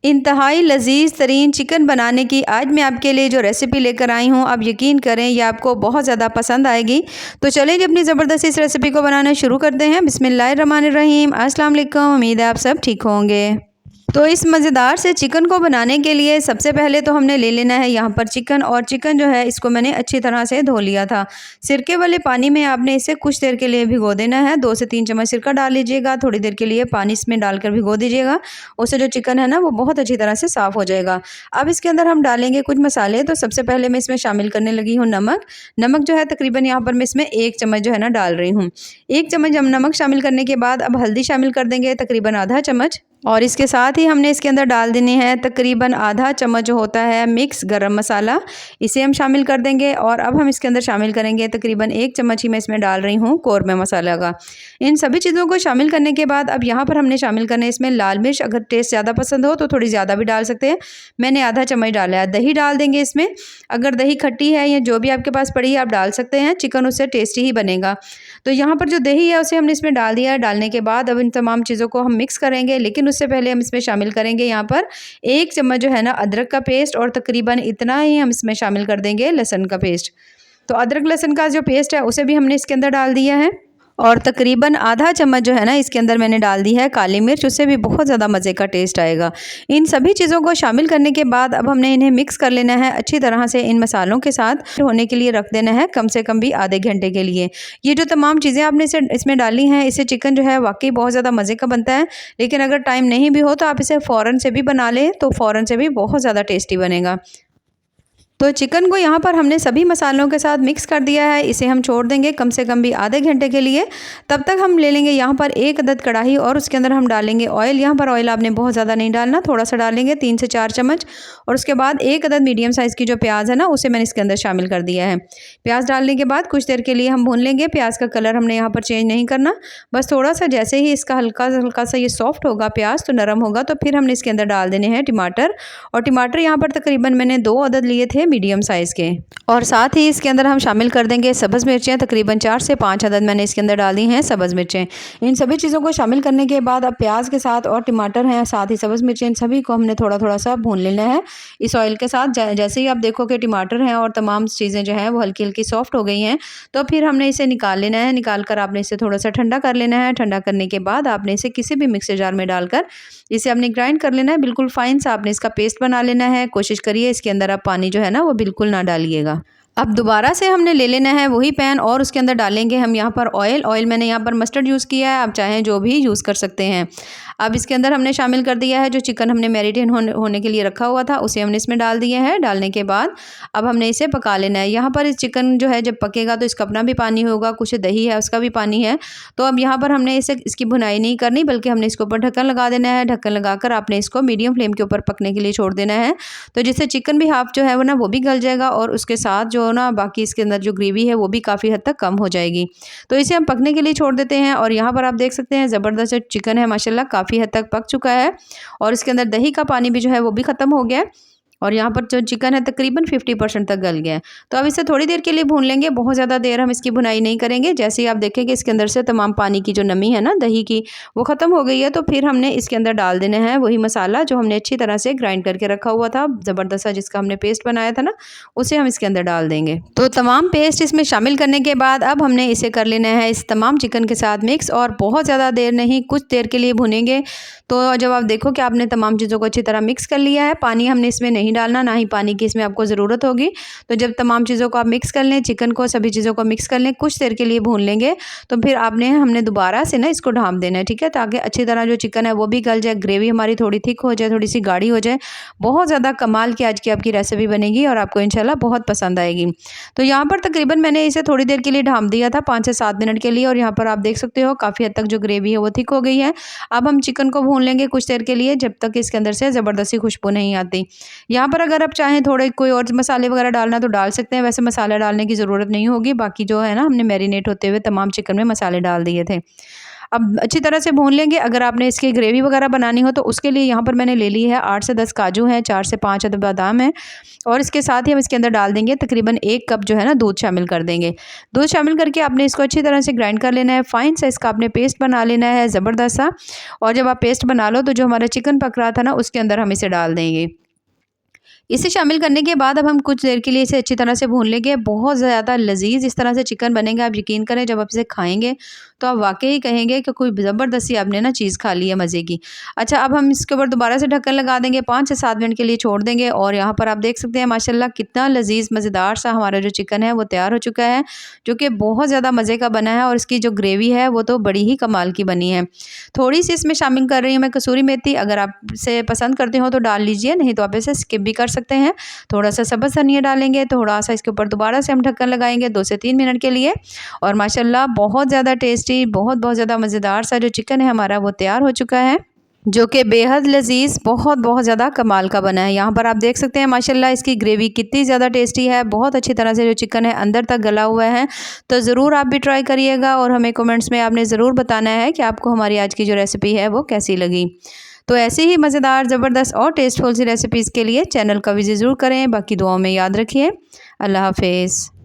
इंतहाई लजीज तरीन चिकन बनाने की आज मैं आपके लिए जो रेसिपी लेकर आई हूँ, आप यकीन करें ये आपको बहुत ज़्यादा पसंद आएगी। तो चलिए जी अपनी ज़बरदस्त इस रेसिपी को बनाना शुरू करते हैं। बिस्मिल्लाहिर्रहमानिर्रहीम। अस्सलाम वालेकुम। उम्मीद है आप सब ठीक होंगे। तो इस मज़ेदार से चिकन को बनाने के लिए सबसे पहले तो हमने ले लेना है यहाँ पर चिकन, और चिकन जो है इसको मैंने अच्छी तरह से धो लिया था। सिरके वाले पानी में आपने इसे कुछ देर के लिए भिगो देना है। 2 से 3 चम्मच सिरका डाल लीजिएगा, थोड़ी देर के लिए पानी इसमें डालकर भिगो दीजिएगा। उससे जो चिकन है ना वो बहुत अच्छी तरह से साफ़ हो जाएगा। अब इसके अंदर हम डालेंगे कुछ मसाले। तो सबसे पहले मैं इसमें शामिल करने लगी हूँ नमक। नमक जो है तकरीबन यहाँ पर मैं इसमें 1 चम्मच जो है ना डाल रही हूँ। 1 चम्मच हम नमक शामिल करने के बाद अब हल्दी शामिल कर देंगे तकरीबन आधा चम्मच, और इसके साथ ही हमने इसके अंदर डाल देनी है तकरीबन आधा चम्मच जो होता है मिक्स गरम मसाला, इसे हम शामिल कर देंगे। और अब हम इसके अंदर शामिल करेंगे तकरीबन 1 चम्मच ही मैं इसमें डाल रही हूँ कौरमा मसाला का। इन सभी चीज़ों को शामिल करने के बाद अब यहाँ पर हमने शामिल करना है इसमें लाल मिर्च। अगर टेस्ट ज़्यादा पसंद हो तो थोड़ी ज़्यादा भी डाल सकते हैं, मैंने आधा चम्मच डाला है। दही डाल देंगे इसमें, अगर दही खट्टी है या जो भी आपके पास पड़ी है आप डाल सकते हैं, चिकन उससे टेस्टी ही बनेगा। तो यहाँ पर जो दही है उसे हमने इसमें डाल दिया है। डालने के बाद अब इन तमाम चीज़ों को हम मिक्स करेंगे, लेकिन उससे पहले हम इसमें शामिल करेंगे यहाँ पर 1 चम्मच जो है ना अदरक का पेस्ट, और तकरीबन इतना ही हम इसमें शामिल कर देंगे लहसुन का पेस्ट। तो अदरक लहसुन का जो पेस्ट है उसे भी हमने इसके अंदर डाल दिया है, और तकरीबन आधा चम्मच जो है ना इसके अंदर मैंने डाल दी है काली मिर्च, उससे भी बहुत ज़्यादा मज़े का टेस्ट आएगा। इन सभी चीज़ों को शामिल करने के बाद अब हमने इन्हें मिक्स कर लेना है अच्छी तरह से इन मसालों के साथ। होने के लिए रख देना है कम से कम भी आधे घंटे के लिए। ये जो तमाम चीज़ें आपने इसमें डाली हैं, इससे चिकन जो है वाकई बहुत ज़्यादा मज़े का बनता है। लेकिन अगर टाइम नहीं भी हो तो आप इसे फ़ौरन से भी बना लें, तो फ़ौरन से भी बहुत ज़्यादा टेस्टी बनेगा। तो चिकन को यहाँ पर हमने सभी मसालों के साथ मिक्स कर दिया है। इसे हम छोड़ देंगे कम से कम भी आधे घंटे के लिए। तब तक हम ले लेंगे यहाँ पर 1 अदद कढ़ाई, और उसके अंदर हम डालेंगे ऑयल। यहाँ पर ऑयल आपने बहुत ज़्यादा नहीं डालना, थोड़ा सा डालेंगे 3 से 4 चम्मच। और उसके बाद 1 अदद मीडियम साइज़ की जो प्याज है ना उसे मैंने इसके अंदर शामिल कर दिया है। प्याज डालने के बाद कुछ देर के लिए हम भून लेंगे। प्याज का कलर हमने यहाँ पर चेंज नहीं करना, बस थोड़ा सा जैसे ही इसका हल्का हल्का सा ये सॉफ्ट होगा प्याज, तो नरम होगा, तो फिर हमने इसके अंदर डाल देने हैं टमाटर। और टमाटर यहाँ पर तकरीबन मैंने 2 अदद लिए थे मीडियम साइज़ के। और साथ ही इसके अंदर हम शामिल कर देंगे सब्ज़ मिर्चें, तकरीबन 4 से 5 अदद मैंने इसके अंदर डाल दी हैं सब्ज़ मिर्चें। इन सभी चीज़ों को शामिल करने के बाद अब प्याज के साथ और टमाटर हैं, साथ ही सब्ज़ मिर्चें, इन सभी को हमने थोड़ा थोड़ा सा भून लेना है इस ऑयल के साथ। जैसे ही आप देखो कि टमाटर हैं और तमाम चीज़ें जो हैं वो हल्की हल्की सॉफ्ट हो गई हैं, तो फिर हमने इसे निकाल लेना है। निकाल कर आपने इसे थोड़ा सा ठंडा कर लेना है। ठंडा करने के बाद आपने इसे किसी भी मिक्सर जार में डालकर इसे आपने ग्राइंड कर लेना है, बिल्कुल फाइन सा आपने इसका पेस्ट बना लेना है। कोशिश करिए इसके अंदर आप पानी जो है ना वो बिल्कुल ना डालिएगा। अब दोबारा से हमने ले लेना है वही पैन, और उसके अंदर डालेंगे हम यहाँ पर ऑयल। ऑयल मैंने यहाँ पर मस्टर्ड यूज़ किया है, आप चाहें जो भी यूज़ कर सकते हैं। अब इसके अंदर हमने शामिल कर दिया है जो चिकन हमने मैरिनेट होने के लिए रखा हुआ था, उसे हमने इसमें डाल दिया है। डालने के बाद अब हमने इसे पका लेना है। यहाँ पर इस चिकन जो है जब पकेगा तो इसका अपना भी पानी होगा, कुछ दही है उसका भी पानी है। तो अब यहाँ पर हमने इसकी भुनाई नहीं करनी, बल्कि हमने इसके ऊपर ढक्कन लगा देना है। ढक्कन लगाकर आपने इसको मीडियम फ्लेम के ऊपर पकने के लिए छोड़ देना है। तो जिससे चिकन भी हाफ जो है वो ना वो भी गल जाएगा, और उसके साथ जो ना बाकी इसके अंदर जो ग्रेवी है वो भी काफ़ी हद तक कम हो जाएगी। तो इसे हम पकने के लिए छोड़ देते हैं। और यहाँ पर आप देख सकते हैं ज़बरदस्त चिकन है माशाल्लाह, काफ़ी हद तक पक चुका है, और इसके अंदर दही का पानी भी जो है वो भी ख़त्म हो गया है, और यहाँ पर जो चिकन है तकरीबन 50% तक गल गया है। तो अब इसे थोड़ी देर के लिए भून लेंगे, बहुत ज़्यादा देर हम इसकी भुनाई नहीं करेंगे। जैसे ही आप देखेंगे इसके अंदर से तमाम पानी की जो नमी है ना दही की वो ख़त्म हो गई है, तो फिर हमने इसके अंदर डाल देना है वही मसाला जो हमने अच्छी तरह से ग्राइंड करके रखा हुआ था, ज़बरदस्त सा जिसका हमने पेस्ट बनाया था ना, उसे हम इसके अंदर डाल देंगे। तो तमाम पेस्ट इसमें शामिल करने के बाद अब हमने इसे कर लेना है इस तमाम चिकन के साथ मिक्स, और बहुत ज़्यादा देर नहीं, कुछ देर के लिए भुनेंगे। तो जब आप देखो कि आपने तमाम चीज़ों को अच्छी तरह मिक्स कर लिया है, पानी हमने इसमें नहीं डालना, ना ही पानी की इसमें आपको ज़रूरत होगी। तो जब तमाम चीज़ों को आप मिक्स कर लें, चिकन को सभी चीज़ों को मिक्स कर लें, कुछ देर के लिए भून लेंगे, तो फिर हमने दोबारा से ना इसको ढाँप देना है, ठीक है, ताकि अच्छी तरह जो चिकन है वो भी गल जाए, ग्रेवी हमारी थोड़ी थिक हो जाए, थोड़ी सी गाढ़ी हो जाए। बहुत ज़्यादा कमाल की आज की आपकी रेसिपी बनेगी, और आपको इंशाल्लाह बहुत पसंद आएगी। तो यहाँ पर तकरीबन मैंने इसे थोड़ी देर के लिए ढाँप दिया था, 5 से 7 मिनट के लिए, और यहाँ पर आप देख सकते हो काफ़ी हद तक जो ग्रेवी है वो थिक हो गई है। अब हम चिकन को भून लेंगे कुछ देर के लिए, जब तक इसके अंदर से ज़बरदस्ती खुशबू नहीं आती। यहाँ पर अगर आप चाहें थोड़े कोई और मसाले वगैरह डालना तो डाल सकते हैं, वैसे मसाला डालने की ज़रूरत नहीं होगी। बाकी जो है ना हमने मैरिनेट होते हुए तमाम चिकन में मसाले डाल दिए थे। अब अच्छी तरह से भून लेंगे। अगर आपने इसकी ग्रेवी वगैरह बनानी हो तो उसके लिए यहाँ पर मैंने ले ली है 8 से 10 काजू हैं, 4 से 5 अदद बादाम हैं और इसके साथ ही हम इसके अंदर डाल देंगे तकरीबन 1 कप जो है ना दूध शामिल कर देंगे। दूध शामिल करके आपने इसको अच्छी तरह से ग्राइंड कर लेना है, फाइन साइज़ का आपने पेस्ट बना लेना है ज़बरदस्त सा। और जब आप पेस्ट बना लो तो जो हमारा चिकन पक रहा था ना उसके अंदर हम इसे डाल देंगे। इसे शामिल करने के बाद अब हम कुछ देर के लिए इसे अच्छी तरह से भून लेंगे। बहुत ज़्यादा लज़ीज़ इस तरह से चिकन बनेगा, आप यकीन करें जब आप इसे खाएँगे तो आप वाक़ई कहेंगे कि कोई ज़बरदस्ती आपने ना चीज़ खा ली है मज़े की। अच्छा, अब हम इसके ऊपर दोबारा से ढक्कन लगा देंगे, 5 से 7 मिनट के लिए छोड़ देंगे और यहाँ पर आप देख सकते हैं माशाल्लाह कितना लज़ीज़ मज़ेदार सा हमारा जो चिकन है वो तैयार हो चुका है, जो कि बहुत ज़्यादा मज़े का बना है और इसकी जो ग्रेवी है वो तो बड़ी ही कमाल की बनी है। थोड़ी-सी इसमें शामिल कर रही हूँ मैं कसूरी मेथी, अगर आप इसे पसंद करते हो तो डाल लीजिए, नहीं तो आप इसे स्किप भी कर सकते हैं। थोड़ा-सा सब्ज़ धनिया डालेंगे, थोड़ा-सा इसके ऊपर दोबारा से हम ढक्कन लगाएँगे 2 से 3 मिनट के लिए और माशाल्लाह बहुत ज़्यादा टेस्टी, बहुत ज़्यादा मज़ेदार सा जो चिकन है हमारा वो तैयार हो चुका है, जो कि बेहद लज़ीज़ बहुत ज़्यादा कमाल का बना है। यहाँ पर आप देख सकते हैं माशाल्लाह इसकी ग्रेवी कितनी ज़्यादा टेस्टी है, बहुत अच्छी तरह से जो चिकन है अंदर तक गला हुआ है। तो ज़रूर आप भी ट्राई करिएगा और हमें कमेंट्स में आपने ज़रूर बताना है कि आपको हमारी आज की जो रेसिपी है वो कैसी लगी। तो ऐसे ही मज़ेदार, ज़बरदस्त और टेस्टफुल सी रेसिपीज़ के लिए चैनल का विज़िट ज़रूर करें। बाकी दुआओं में याद रखिए। अल्लाह हाफ़िज़।